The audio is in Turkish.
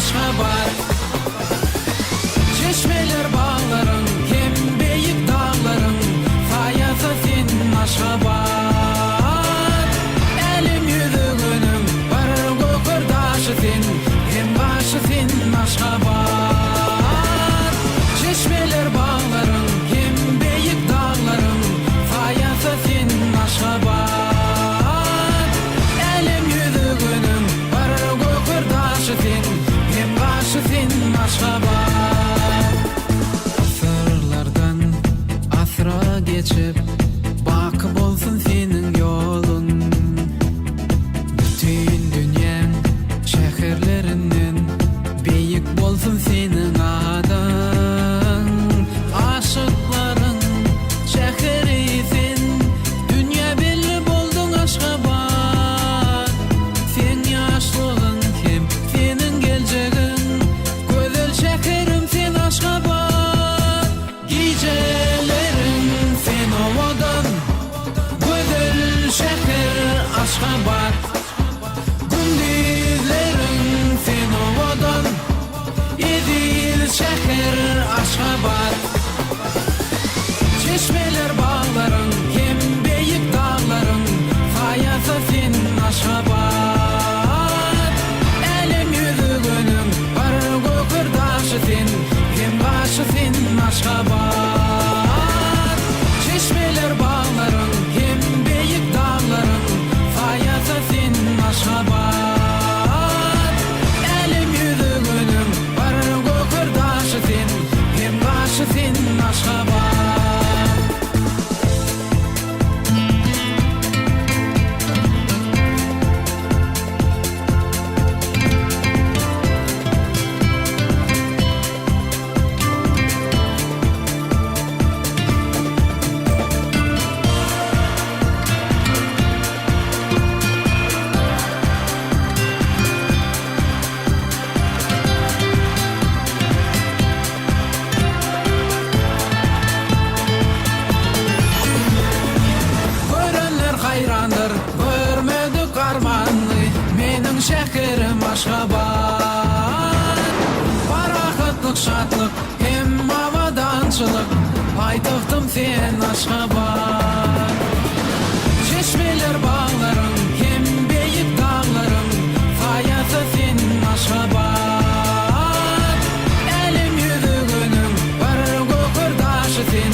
Aşgabat. Çeşmeler bağların, hem beyik dağların, fayası sen Aşgabat. Elim yüzüğünüm, var gökürdaşı sen, hem başı sen Aşgabat. Çeşmeler bağların, hem beyik dağların, fayası sen Aşgabat. Elim yüzüğünüm, var gökürdaşı sen, hem başı sen Aşgabat. Asırlardan asra geçip, bakıp olsun senin yolun. Bütün dünyam şehirlerinden beyik bolsun senin adın. Aşıkların şehrisin, dünya belli boldun Aşgabat. Sen yaşlığın hem senin geleceğin, güzel şehrim sen Aşgabat. Gecelerin sen ovadan, güzel şehir Aşgabat. Gündüzlerin sen ovadan, edil şehir Aşgabat. Çeşmeler bağların, hem beyik dağların, fayası sen Aşgabat. Elim yüzüğünüm, var gökürdaşı sen, hem başı sen Aşgabat. Çeşmeler bağların, hem beyik dağların, fayası sen Aşgabat. Elim yüzüğünüm, var gökürdaşı sen, hem başı sen Aşgabat. Görenler hayrandır, görmedik armanlı, menin şehirim Aşgabat. Parakıtlık, şatlık, hem avadançılık, paytahtım sen Aşgabat. Çeşmeler bağların, hem beyik dağların, fayası sen Aşgabat. Elim yüzüğünüm, var gökürdaşı sen,